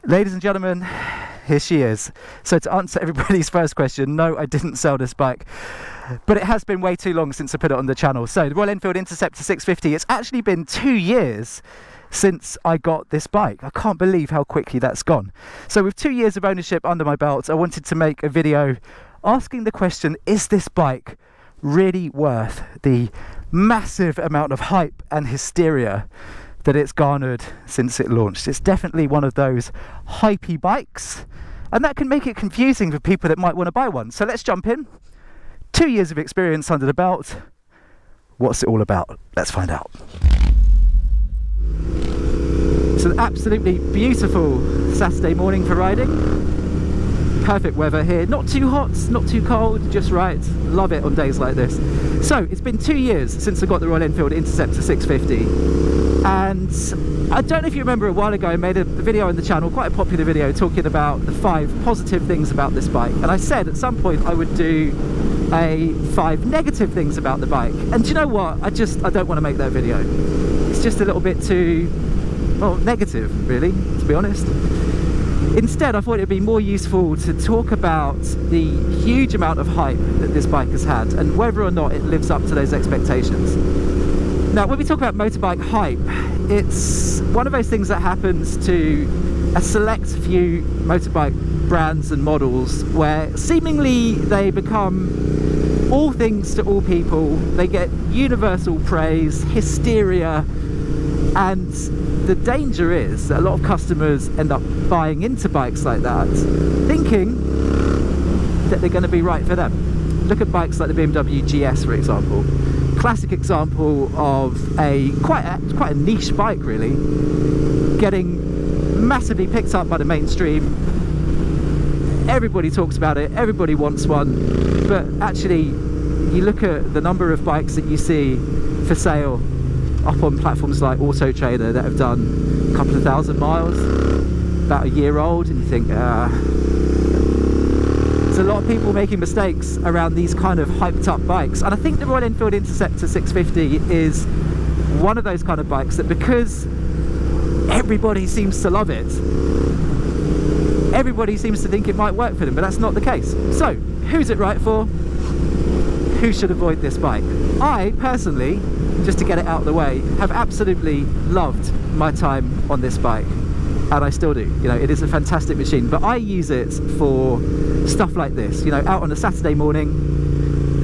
Ladies and gentlemen, here she is. So to answer everybody's first question, no, I didn't sell this bike, but it has been way too long since I put it on the channel. So the Royal Enfield Interceptor 650, it's actually been 2 years since I got this bike. I can't believe how quickly that's gone. So with 2 years of ownership under my belt, I wanted to make a video asking the question, is this bike really worth the massive amount of hype and hysteria that it's garnered since it launched? It's definitely one of those hypey bikes, and that can make it confusing for people that might want to buy one. So let's jump in. 2 years of experience under the belt. What's it all about? Let's find out. It's an absolutely beautiful Saturday morning for riding. Perfect weather here, not too hot, not too cold, just right. Love it on days like this. So it's been 2 years since I got the Royal Enfield Interceptor 650, and I don't know if you remember, a while ago I made a video on the channel, quite a popular video, talking about the 5 positive things about this bike, and I said at some point I would do a 5 negative things about the bike. And do you know what, I don't want to make that video. It's just a little bit too, well, negative really, to be honest. Instead, I thought it would be more useful to talk about the huge amount of hype that this bike has had and whether or not it lives up to those expectations. Now, when we talk about motorbike hype, it's one of those things that happens to a select few motorbike brands and models where seemingly they become all things to all people. They get universal praise, hysteria, and the danger is that a lot of customers end up buying into bikes like that, thinking that they're going to be right for them. Look at bikes like the BMW GS, for example. Classic example of quite a niche bike, really, getting massively picked up by the mainstream. Everybody talks about it, everybody wants one, but actually, you look at the number of bikes that you see for sale up on platforms like Auto Trader that have done a couple of thousand miles, about a year old, and you think, there's a lot of people making mistakes around these kind of hyped up bikes. And I think the Royal Enfield Interceptor 650 is one of those kind of bikes that, because everybody seems to love it, everybody seems to think it might work for them, but that's not the case. So who's it right for? Who should avoid this bike? I personally, just to get it out of the way, have absolutely loved my time on this bike, and I still do. You know, it is a fantastic machine, but I use it for stuff like this, you know, out on a Saturday morning,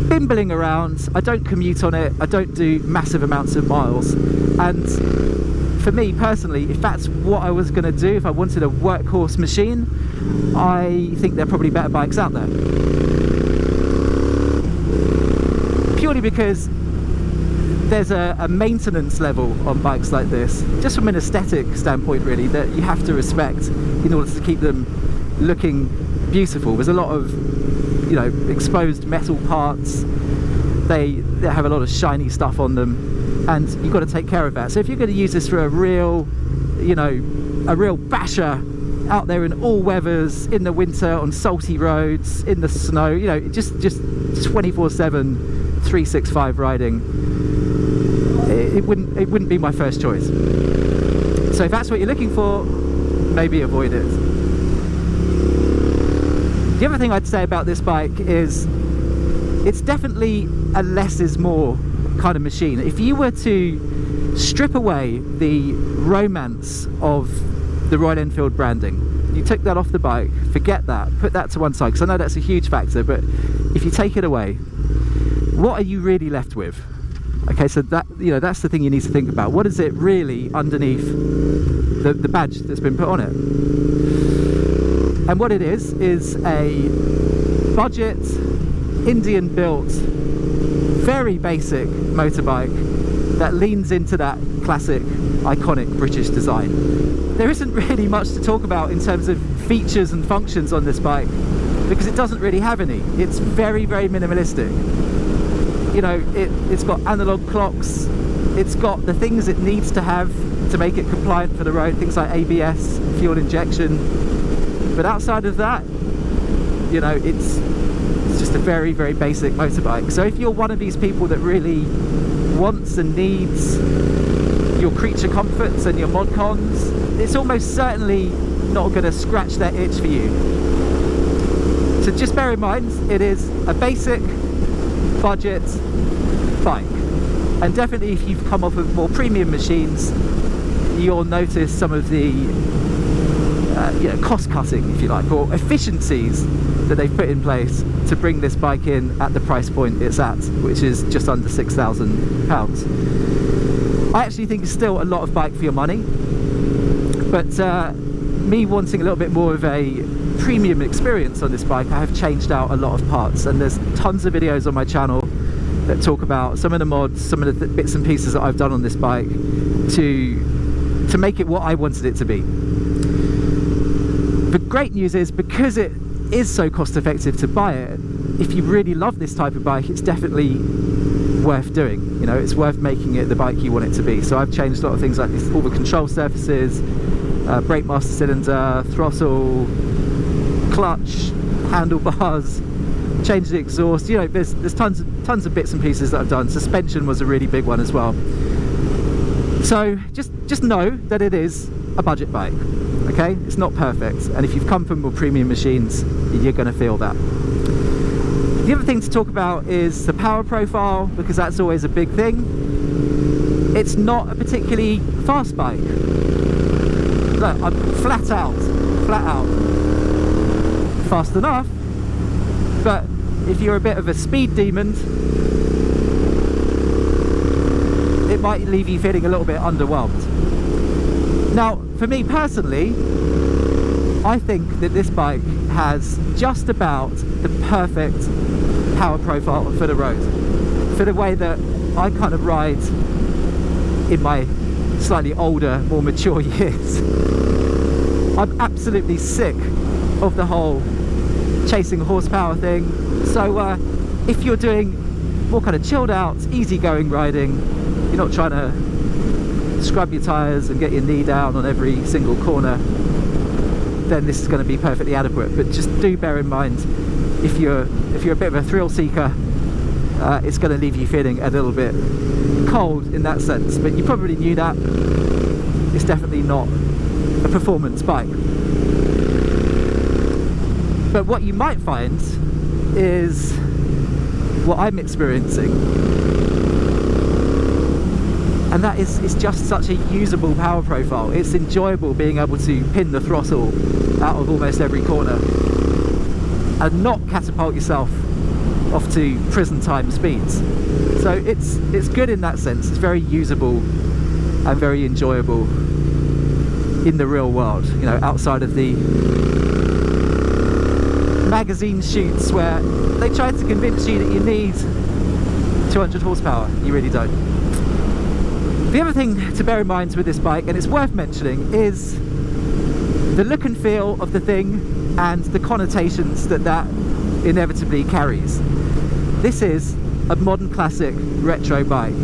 bimbling around. I don't commute on it, I don't do massive amounts of miles, and for me personally, if that's what I was going to do, if I wanted a workhorse machine, I think there are probably better bikes out there. Purely because there's a maintenance level on bikes like this, just from an aesthetic standpoint really, that you have to respect in order to keep them looking beautiful. There's a lot of, you know, exposed metal parts, they have a lot of shiny stuff on them, and you've got to take care of that. So if you're going to use this for a real, you know, a real basher out there in all weathers, in the winter, on salty roads, in the snow, you know, just 24/7 365 riding, it wouldn't be my first choice. So if that's what you're looking for, maybe avoid it. The other thing I'd say about this bike is it's definitely a less is more kind of machine. If you were to strip away the romance of the Royal Enfield branding, you took that off the bike, forget that, put that to one side, because I know that's a huge factor, but if you take it away, what are you really left with? Okay, so that, you know, that's the thing you need to think about. What is it really underneath the badge that's been put on it? And what it is a budget, Indian built, very basic motorbike that leans into that classic, iconic British design. There isn't really much to talk about in terms of features and functions on this bike, because it doesn't really have any. It's very, very minimalistic. You know, it's got analog clocks, it's got the things it needs to have to make it compliant for the road, things like ABS, fuel injection, but outside of that, you know, it's just a very, very basic motorbike. So if you're one of these people that really wants and needs your creature comforts and your mod cons, it's almost certainly not going to scratch their itch for you. So just bear in mind, it is a basic budget bike, and definitely if you've come off of more premium machines, you'll notice some of the cost cutting, if you like, or efficiencies that they've put in place to bring this bike in at the price point it's at, which is just under £6,000. I actually think it's still a lot of bike for your money, but me wanting a little bit more of a premium experience on this bike, I have changed out a lot of parts, and there's tons of videos on my channel that talk about some of the mods, some of the bits and pieces that I've done on this bike to make it what I wanted it to be. The great news is, because it is so cost effective to buy it, if you really love this type of bike, it's definitely worth doing. You know, it's worth making it the bike you want it to be. So I've changed a lot of things like this, all the control surfaces, brake master cylinder, throttle, clutch, handlebars, changed the exhaust. You know, there's tons of bits and pieces that I've done. Suspension was a really big one as well. So just know that it is a budget bike. Okay, it's not perfect, and if you've come from more premium machines, you're going to feel that. The other thing to talk about is the power profile, because that's always a big thing. It's not a particularly fast bike. Look, I'm flat out fast enough, but if you're a bit of a speed demon, it might leave you feeling a little bit underwhelmed. Now, for me personally, I think that this bike has just about the perfect power profile for the road, for the way that I kind of ride in my slightly older, more mature years. I'm absolutely sick of the whole chasing horsepower thing. So if you're doing more kind of chilled out, easygoing riding, you're not trying to scrub your tyres and get your knee down on every single corner, then this is going to be perfectly adequate. But just do bear in mind, if you're a bit of a thrill seeker, it's going to leave you feeling a little bit cold in that sense. But you probably knew that. It's definitely not a performance bike. But what you might find is what I'm experiencing, and that is, it's just such a usable power profile. It's enjoyable being able to pin the throttle out of almost every corner and not catapult yourself off to prison time speeds. So it's good in that sense. It's very usable and very enjoyable in the real world, you know, outside of the magazine shoots where they try to convince you that you need 200 horsepower. You really don't. The other thing to bear in mind with this bike, and it's worth mentioning, is the look and feel of the thing and the connotations that inevitably carries. This is a modern classic retro bike,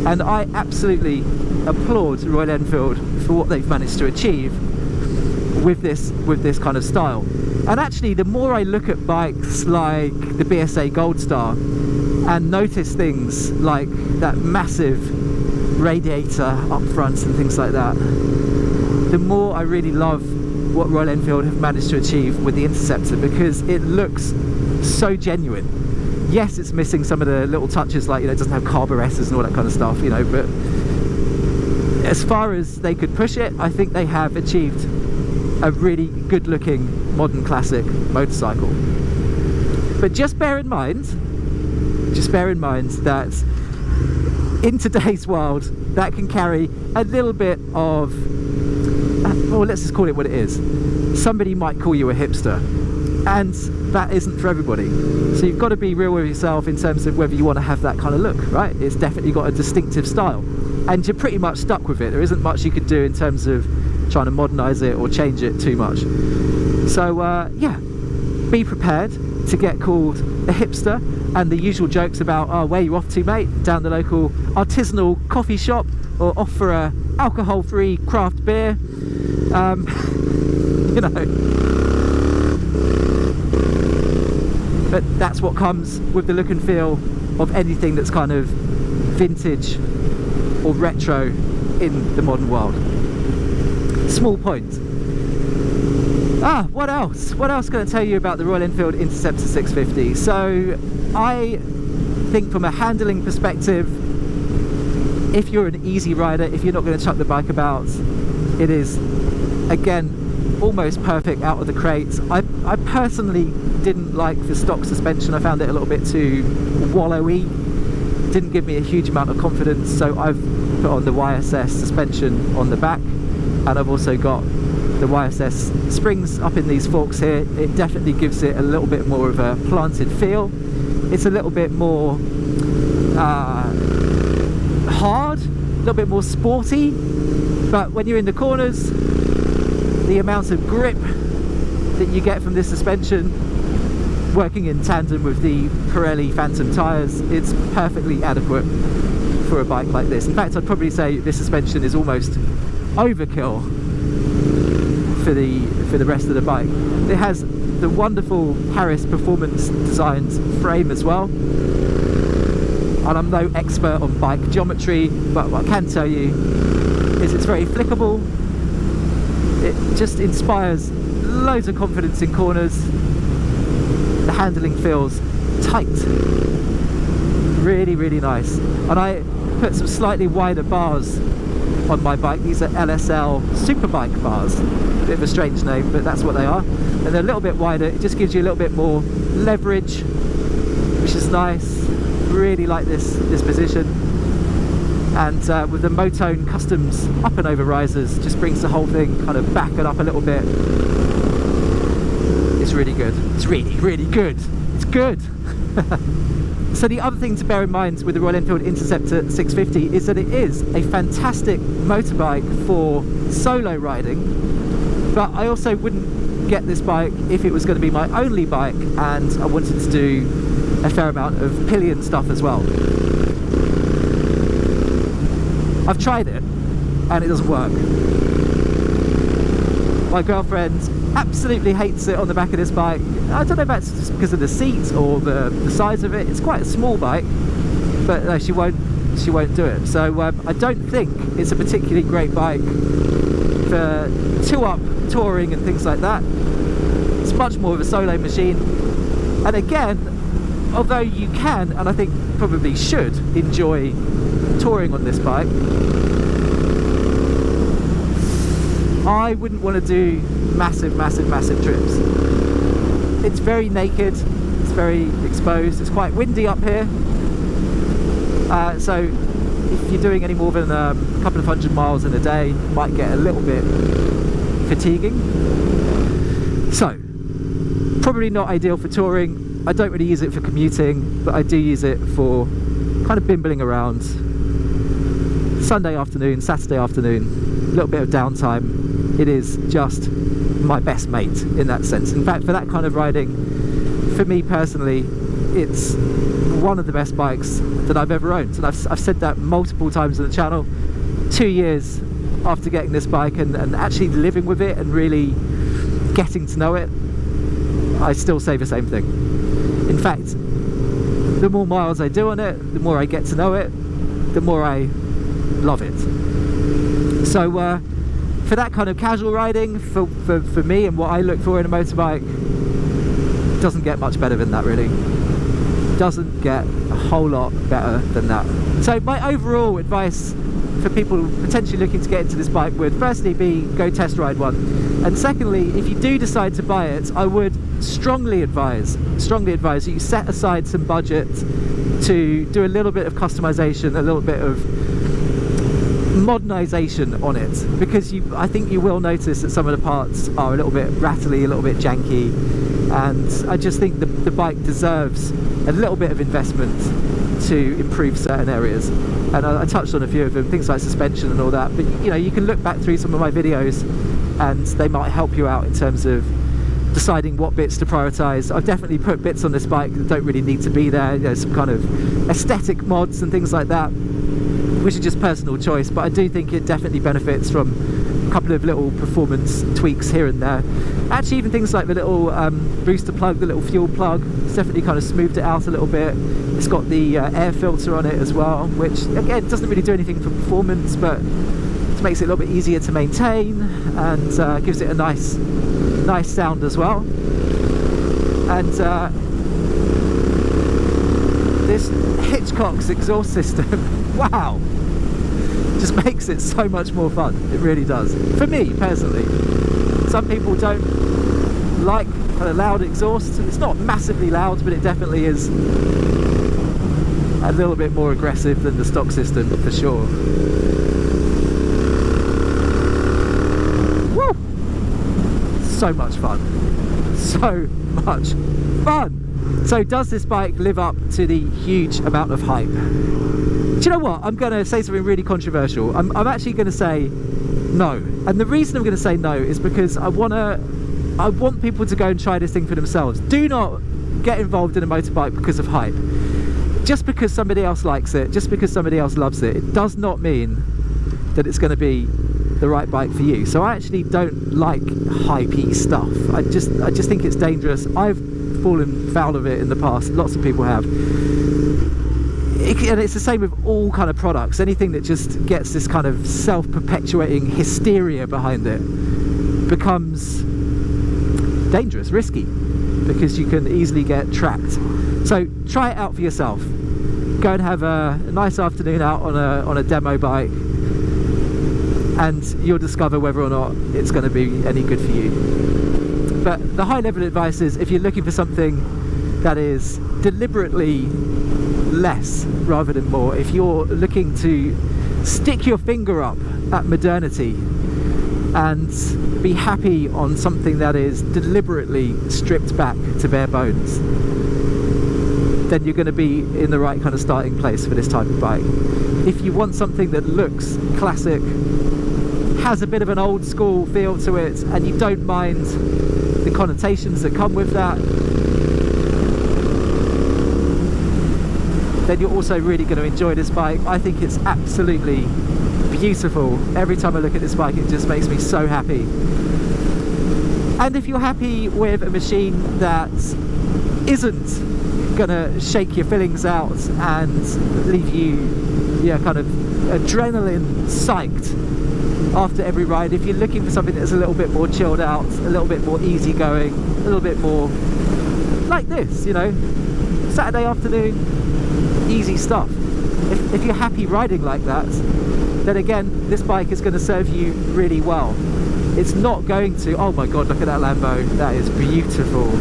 and I absolutely applaud Royal Enfield for what they've managed to achieve with this kind of style. And actually, the more I look at bikes like the BSA Gold Star and notice things like that massive radiator up front and things like that, the more I really love what Royal Enfield have managed to achieve with the Interceptor, because it looks so genuine. Yes, it's missing some of the little touches, like, you know, it doesn't have carburetors and all that kind of stuff, you know, but as far as they could push it, I think they have achieved a really good looking modern classic motorcycle. But just bear in mind that in today's world, that can carry a little bit of, well, let's just call it what it is. Somebody might call you a hipster, and that isn't for everybody. So you've got to be real with yourself in terms of whether you want to have that kind of look, right? It's definitely got a distinctive style, and you're pretty much stuck with it. There isn't much you could do in terms of trying to modernize it or change it too much. So yeah, be prepared to get called a hipster, and the usual jokes about, oh, where you off to, mate? Down the local artisanal coffee shop, or off for a alcohol-free craft beer. You know. But that's what comes with the look and feel of anything that's kind of vintage or retro in the modern world. Small point. What else? What else can I tell you about the Royal Enfield Interceptor 650? So I think from a handling perspective, if you're an easy rider, if you're not going to chuck the bike about, it is, again, almost perfect out of the crate. I personally didn't like the stock suspension. I found it a little bit too wallowy. Didn't give me a huge amount of confidence, so I've put on the YSS suspension on the back, and I've also got the YSS springs up in these forks here. It definitely gives it a little bit more of a planted feel. It's a little bit more hard, a little bit more sporty, but when you're in the corners, the amount of grip that you get from this suspension, working in tandem with the Pirelli Phantom tyres, it's perfectly adequate for a bike like this. In fact, I'd probably say this suspension is almost overkill for the rest of the bike. It has the wonderful Harris Performance designed frame as well, and I'm no expert on bike geometry, but what I can tell you is it's very flickable. It just inspires loads of confidence in corners. The handling feels tight, really, really nice. And I put some slightly wider bars on my bike. These are LSL Superbike bars. Bit of a strange name, but that's what they are. And they're a little bit wider. It just gives you a little bit more leverage, which is nice. Really like this position. And with the Moto Customs up and over risers, just brings the whole thing kind of back and up a little bit. It's really good. It's really, really good. It's good. So the other thing to bear in mind with the Royal Enfield Interceptor 650 is that it is a fantastic motorbike for solo riding, but I also wouldn't get this bike if it was going to be my only bike and I wanted to do a fair amount of pillion stuff as well. I've tried it and it doesn't work. My girlfriend absolutely hates it on the back of this bike. I don't know if that's just because of the seat or the size of it. It's quite a small bike, but no, she won't do it. So I don't think it's a particularly great bike for two-up touring and things like that. It's much more of a solo machine. And again, although you can, and I think probably should, enjoy touring on this bike, I wouldn't want to do massive trips. It's very naked, it's very exposed, it's quite windy up here, so if you're doing any more than a couple of 100 miles in a day, it might get a little bit fatiguing. So probably not ideal for touring. I don't really use it for commuting, but I do use it for kind of bimbling around Sunday afternoon, Saturday afternoon, a little bit of downtime. It is just my best mate in that sense. In fact, for that kind of riding, for me personally, it's one of the best bikes that I've ever owned. And I've said that multiple times on the channel. 2 years after getting this bike and actually living with it and really getting to know it, I still say the same thing. In fact, the more miles I do on it, the more I get to know it, the more I love it. So for that kind of casual riding, for me and what I look for in a motorbike, doesn't get much better than that, really. Doesn't get a whole lot better than that. So my overall advice for people potentially looking to get into this bike would firstly be go test ride one, and secondly, if you do decide to buy it, I would strongly advise that you set aside some budget to do a little bit of customization, a little bit of modernization on it, because I think you will notice that some of the parts are a little bit rattly, a little bit janky, and I just think the bike deserves a little bit of investment to improve certain areas. And I touched on a few of them, things like suspension and all that, but you know, you can look back through some of my videos and they might help you out in terms of deciding what bits to prioritize. I've definitely put bits on this bike that don't really need to be there, you know, some kind of aesthetic mods and things like that, which is just personal choice, but I do think it definitely benefits from a couple of little performance tweaks here and there. Actually, even things like the little booster plug, the little fuel plug, it's definitely kind of smoothed it out a little bit. It's got the air filter on it as well, which again doesn't really do anything for performance, but it makes it a little bit easier to maintain and gives it a nice nice sound as well. And this Hitchcock's exhaust system, wow, just makes it so much more fun. It really does. For me, personally. Some people don't like a loud exhaust. It's not massively loud, but it definitely is a little bit more aggressive than the stock system, for sure. Woo! So much fun. So much fun. So does this bike live up to the huge amount of hype? Do you know what? I'm going to say something really controversial. I'm actually going to say no. And the reason I'm going to say no is because I want people to go and try this thing for themselves. Do not get involved in a motorbike because of hype. Just because somebody else likes it, just because somebody else loves it, it does not mean that it's going to be the right bike for you. So I actually don't like hypey stuff. I just think it's dangerous. I've fallen foul of it in the past. Lots of people have. And it's the same with all kind of products. Anything that just gets this kind of self-perpetuating hysteria behind it becomes dangerous, risky, because you can easily get trapped. So try it out for yourself. Go and have a nice afternoon out on a demo bike, and you'll discover whether or not it's going to be any good for you. But the high level advice is, if you're looking for something that is deliberately less rather than more, if you're looking to stick your finger up at modernity and be happy on something that is deliberately stripped back to bare bones, then you're going to be in the right kind of starting place for this type of bike. If you want something that looks classic, has a bit of an old school feel to it, and you don't mind the connotations that come with that, then you're also really going to enjoy this bike. I think it's absolutely beautiful. Every time I look at this bike, it just makes me so happy. And if you're happy with a machine that isn't gonna shake your fillings out and leave you, kind of adrenaline psyched after every ride, if you're looking for something that's a little bit more chilled out, a little bit more easygoing, a little bit more like this, Saturday afternoon, easy stuff. If you're happy riding like that, then again, this bike is going to serve you really well. It's not going to, oh my god, look at that Lambo, that is beautiful.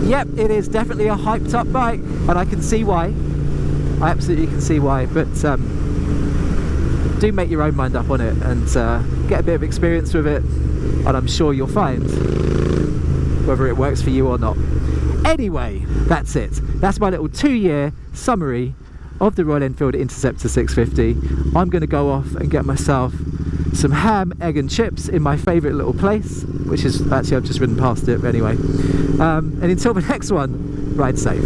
Yep, it is definitely a hyped up bike, and I can see why. I absolutely can see why, but do make your own mind up on it and get a bit of experience with it, and I'm sure you'll find whether it works for you or not. Anyway, that's it. That's my little 2-year summary of the Royal Enfield Interceptor 650. I'm going to go off and get myself some ham, egg and chips in my favourite little place, which is, actually I've just ridden past it, but anyway. And until the next one, ride safe.